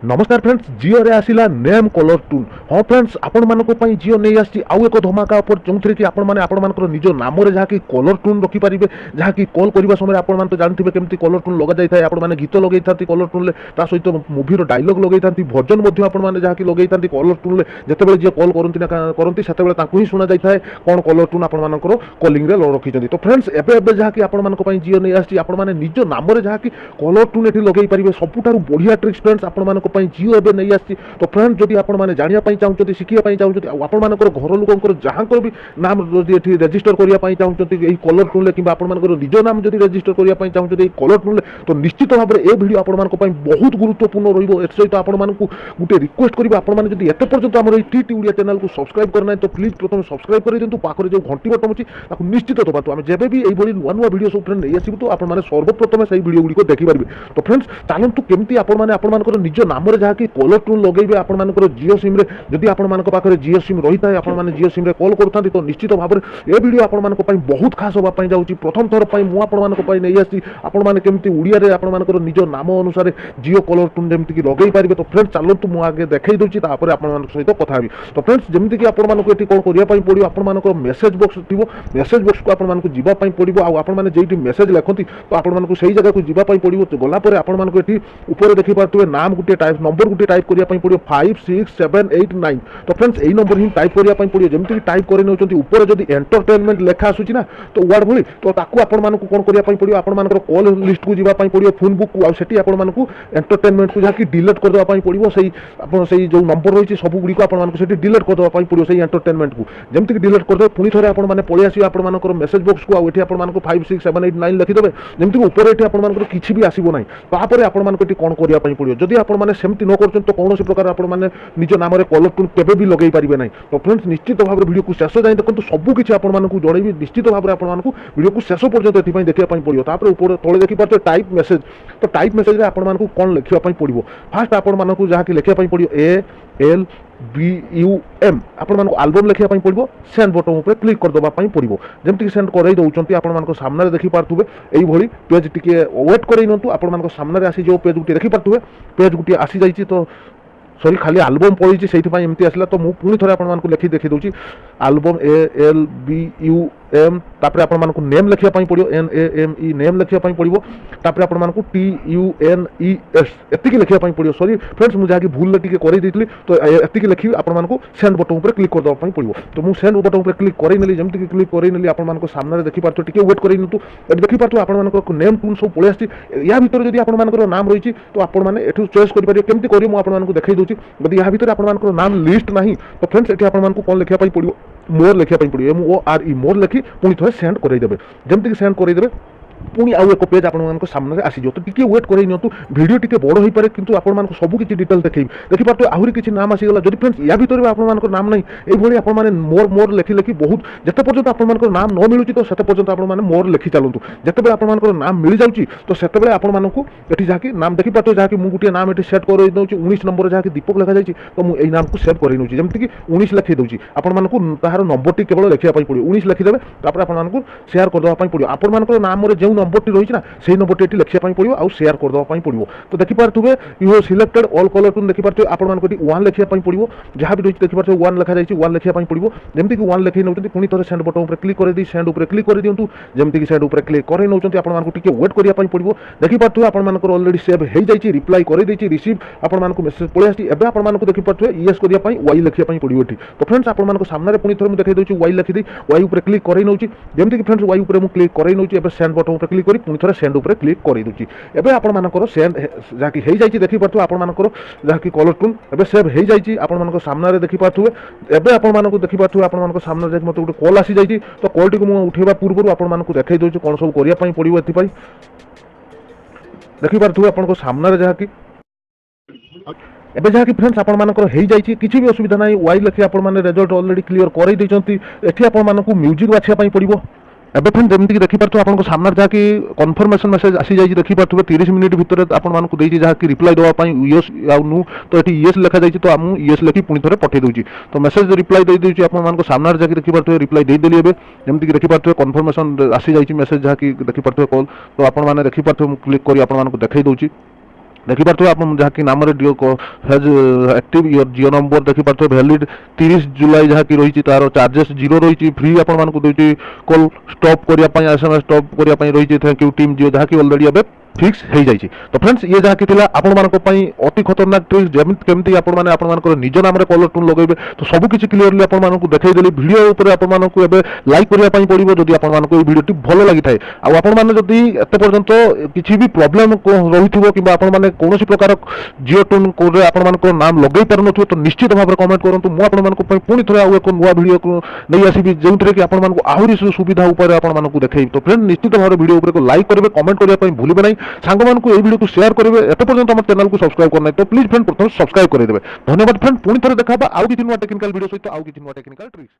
नमस्कार फ्रेंड्स, जियो रे आसिला name colour tool. हाँ फ्रेंड्स, आपण मानक पई जियो नहीं आछि आउ एक धमाका ऑफर जोंथरे कि आपण माने आपण मानकर निज नाम रे जहा कि कलर टूल रखि परिबे। जहा कि कॉल करबा समय आपण मान तो जानथिबे केमती कलर टूल लगा जाय थाय। आपण माने गीत लगै थांती कलर टूल ले, ता सहित मूवी रो डायलॉग लगै थांती, भजन मध्ये आपण माने जहा कि लगै थांती कलर टूल ले। जतेबेले जे कॉल करंती ना करंती सेतेबेले ताकू ही सुना जाय थाय कोन कलर टूल आपण मानकर कॉलिंग रे रखि छथि। तो फ्रेंड्स एबे एबे जहा कि आपण मानक पई जियो नहीं आछि आपण माने निज नाम रे जहा कि कलर टूल एठी लगै परिबे। सबुठारु बढ़िया ट्रिक्स फ्रेंड्स आपण मानक पई जियो एबे नहीं आछि। तो फ्रेंड्स जदि आपण माने जानिया पई चाहउछथि, शिखिया पई चाहउछथि, आपण मानकर घर लोकंकर जहांकर भी नाम जदि एठी रजिस्टर करिया पई चाहउछथि एही कलर टूल ले, किबा आपण मानकर निज नाम जदि रजिस्टर करिया पई चाहउछथि एही कलर टूल ले, तो निश्चित भाबरे ए वीडियो आपण मानक पई बहुत गुरुत्वपूर्ण रहिबो। एत सहित आपण मानकु गुटे रिक्वेस्ट करबा, आपण माने जदि एते पर्यंत हमर एही टीटी उड़िया चैनल को सब्सक्राइब करना है तो प्लीज प्रथम सब्सक्राइब करि दियंतु। पाखरे जो घंटी बटन अछि ताकु निश्चित दबातु। हम जेबे भी एही बडी नुवा नुवा वीडियो सब फ्रेंड नै आसीबो तो आपण माने सर्वप्रथम सेही वीडियो गुडी को देखि पारबे। तो फ्रेंड्स चालंतु केमती आपण माने आपण मानकर निज नाम रे जहा कि कलर टूल लगेबे। आपण मानकर जियो सिम रे जदि आपण मानक पाखरे जियो सिम रही थाए, आपण माने जियो सिम रे कॉल करथांती तो निश्चित भाबरे ए वीडियो आपण मानक पई बहुत खास होबा पई जाउची। प्रथम थर पई मु आपण मानक पई नै आसी आपण माने केमती उड़िया रे आपण मानकर निज नाम अनुसार जियो कलर टूल जेमती कि लगेई पारिबे। तो फ्रेंड्स चालंतु मु आगे देखाई दोची, तापर आपण मानक सहित कथा हेबी। तो फ्रेंड्स जेमती कि आपण मानक एठी कोन करिया पई पडियो, आपण मानक मेसेज बॉक्स थिबो, मेसेज बॉक्स को आपण मानक जिबा पई पडिबो। आ आपण माने जेठी मेसेज लेखंती तो आपण मानक सेही जगह को जिबा पई पडिबो। तो गला परे आपण मानक एठी ऊपर देखि पारतुबे नाम गुटे टाइप नंबर गुटे टाइप करिया पई पडियो 5 6 7 8 9। तो फ्रेंड्स एही नंबर ही टाइप करिया पई पडियो। जेमती कि टाइप करि नउचंती ऊपर जदी एंटरटेनमेंट लेखा आसुची ना तो वर्ड भली, तो ताकू आपण मानक कोन करिया पई पडियो, आपण मानकर कॉल लिस्ट को जिबा पई पडियो फोन बुक को। आ सेठी आपण मानक एंटरटेनमेंट को जहा कि डिलीट कर दवा पई पडियो। सेही आपण सेही जो नंबर रहिची सब गुडी को आपण मानक सेठी डिलीट कर दवा पई पडियो सेही एंटरटेनमेंट को। जेमती कि डिलीट कर दे पुनी थरे आपण माने पळि आसी आपण मानकर मेसेज बॉक्स को। आ एठी आपण मानक 5 6 7 8 9 लिखि देबे। जेमती कि ऊपर एठी आपण मानकर किछि भी आसीबो नाही। तापरे आपण मानक एठी कोन करिया पई पडियो, जदी आपण माने सेमती न करचन तो कोनोसी प्रकार आपण माने निज नाम रे कलर टूल केबे भी लगेई पारिबे नाही। तो फ्रेंड्स निश्चित भाबरे वीडियो को शेष जाय देखंतु, सब किछि आपण मानकु जणैबी। निश्चित भाबरे आपण मानकु वीडियो को शेष पर्यंत एथि पई देखिया पई पडियो। तापरे ऊपर तळे देखि पारते टाइप मेसेज। तो टाइप मेसेज रे आपण मानकु कोन लिखिया पई पडिबो। फास्ट आपण मानकु जहा कि लिखिया पई पडियो ALBUM। आपण मानकु एल्बम लिखिया पई पडिबो। सेंड बटन ऊपर क्लिक कर दबा पई पडिबो। जेमति कि सेंड करई दउचंती आपण मानकु सामने रे देखि पारथुबे। एई भली पेज टिके वेट करई नंतु। आपण मानकु सामने रे आसी जो पेज गुटी देखि पारथुबे, पेज गुटी आसी जाईची। तो सॉरी खाली एल्बम पड़ी से एमती आसला। तो मुझे पुणी थे आप लिखि देखी दूसरी एल्बम ALBUM। तापर आपण मानकु नेम लिखिया पई पड़ियो NAME नेम लिखिया पई पड़ियो। तापर आपण मानकु TUNES एतिकी लिखिया पई पड़ियो। सॉरी फ्रेंड्स मुझे आगे भूल टिके करै देतली। तो एतिकी लिखि आपण मानकु सेंड बटन ऊपर क्लिक कर दवा पई पड़ियो। तो मु सेंड बटन ऊपर क्लिक करै नेली। जेमति कि क्लिक करै नेली आपण मानकु सामने देखि पारतो, टिके वेट करै नतु। एत देखि पारतो आपण मानकु नेम टूल सब पळे आछि। या भीतर जदी आपण मानकर नाम रहिछि तो आपण माने एठु चॉइस करि पारियो केमति करियो। मु आपण मानकु देखाई दोछि। जदी या भीतर आपण मानकर नाम लिस्ट नाही तो फ्रेंड्स एठी आपण मानकु कोन लिखिया पई पड़ियो, मोर लिखिया पई पड़ियो। MORE मोर लिखि पुणी थे सेंड करै देबे। जेमति कि सेंड करै देबे पुणी आउ एक पेज आपण मानक सामने आसी जो। तो टिके वेट करै नियंतु। वीडियो टिके बड़ होई पारे किंतु आपण मानक सब किछि डिटेल देखि पारतो। आहुरी किछि नाम आसी गला। जदि फ्रेंड्स या भीतर आपण मानक नाम नै एई भली आपण माने मोर लिखि लिखि बहुत जते पर्यंत आपण मानक नाम न मिलुची तो सेते पर्यंत आपण माने मोर लिखि चालंतु। जते बेले आपण मानक नाम मिल जाउची तो सेते बेले आपण मानक एठी जाकी नाम देखि पारतो। जाकी मु गुटिया नाम एठी सेट करै दउची 19 नंबर जाकी दीपक लिखा जायची। तो मु एई नाम को सेट करै नउची। जेमति कि 19 लिखि दउची। आपण मानक ताहार नंबर टी केवल लिखिया पई पड़ियो। 19 लिखि देबे। तापर आपण मानक शेयर कर दवा पई पड़ियो। आपण मानक नाम रे जेउ नंबर टी रहिछि ना सेही नंबर टी लिखिया पई पड़ियो आउ शेयर कर दवा पई पड़ियो। तो देखि पारथुबे you have selected all colour tool. देखि पारथुबे आपण मानक 1 लिखिया पई पड़ियो। जहा भी रहिछि देखि पारथुबे 1 लिखा जायछि। 1 लिखिया पई पड़ियो। जेमति कि 1 लिखि नउचंती। पुणी थरे सेंड बटन ऊपर क्लिक करै दी। सेंड ऊपर क्लिक करै दियंतु। जेमति कि सेंड ऊपर क्लिक करै नउचंती। आपण मानक टिके वेट करिया पई पड़ियो। देखि पारथुबे आपण मानक ऑलरेडी सेव हेइ जायछि। रिप्लाई करै दैछि। रिसीव आपण मानक मेसेज पळे आछि। एबे आपण मानक देखि पारथुबे यस करिया पई Y लिखिया पई पड़ियो एठी। तो फ्रेंड्स आपण मानक सामने रे पुणी थरे मु देखाइ दउछि। Y लिखि दै। Y ऊपर क्लिक करै नउछि। जेमति कि फ्रेंड्स Y ऊपर मु क्लिक करै नउछि। एबे सेंड बटन ऊपर क्लिक करी पुणी थरे सेंड ऊपर क्लिक करै दउछि। एबे आपण मानकर सेंड जाकी हेइ जायछि। देखि पारथुबे आपण मानकर जाकी कलर टूल एबे सेव हेइ जायछि। आपण मानक सामने रे देखि पारथुबे। एबे आपण मानक देखि पारथुबे आपण मानक सामने रे मते गुटे कॉल आसी जायछि। तो कॉल टी को मु उठेबा पूर्वरु आपण मानक देखाइ दउछि कोन सब करिया पई पड़ियो। एथि पई देखि पारथुबे आपण को सामने रे जाकी एबे जहा कि फ्रेंड्स आपण मानकर हेइ जायछि। किछि भी असुविधा नाही। Y लिखि आपण माने रिजल्ट ऑलरेडी क्लियर करै दैछंती। एठी आपण मानकु म्यूजिक बाछिया पई पड़िबो। एबे फ्रेंड जेमति कि देखि पारथु आपन को सामने जहा कि कन्फर्मेशन मेसेज आसी जाई। देखि पारथु 30 मिनिट भितर आपन मान को देछि जहा कि रिप्लाई देवा पई यस आ नु। तो एठी यस लिखा जाई तो हम यस लिखि पुनी थरे पठे दोछि। तो मेसेज रिप्लाई दे दोछि आपन मान को सामने जहा कि देखि पारथु रिप्लाई दे देली। एबे जेमति कि देखि पारथु कन्फर्मेशन आसी जाई मेसेज जहा कि देखि पारथु कॉल। तो आपन माने देखि पारथु क्लिक करी आपन मान को देखाई दोछि। देखिपे आप जहाँकि नाम has active your Jio number देखिपे वैलिड 30 जुलाई जहाँकि रही तार चार्जेस जीरो रही फ्री आपको दूसरी कॉल स्टॉप करने एसएमएस स्टॉप करने रही थैंक यू टीम जियो जहाँकि ऑलरेडी एबे फिक्स हो जाए। तो फ्रेंड्स ये जहाँकि आपण अति खतरनाक ट्रिक्स जमी आपंकर निज नाम कलर टून लगे तो सबकि क्लीयरली आपको देखदेली भिडियो उपर आपको लाइक करने पड़ो जदि आपको भिडियोटी भल लगी थाए आपने एत पर्यंत किसी भी प्रोब्लेम रही कि कौन प्रकार जियो टून कोड आपंकर नाम लगे पार न तो निश्चित भाव में कमेंट करूँ मुझे पुणी थे आउ एक नुआ भिडियो नहीं आसबि जो कि आपको आहरी सुविधा आपको देखे। तो फ्रेंड निश्चित भाव में भिडियो लाइक करेंगे कमेंट करने भूलें नहीं सांग मानक भिडियो को शेयर करेंगे एत पर्यंत आम चैनल को सब्सक्राइब करना तो प्लीज फ्रेंड प्रथम सब्सक्राइब करदे। धन्यवाद फ्रेंड पुणी थे देखा आउ किसी नुआ टेक्निकल भिडियो सहित आउ किसी नुआ टेक्निकल ट्रिक्स।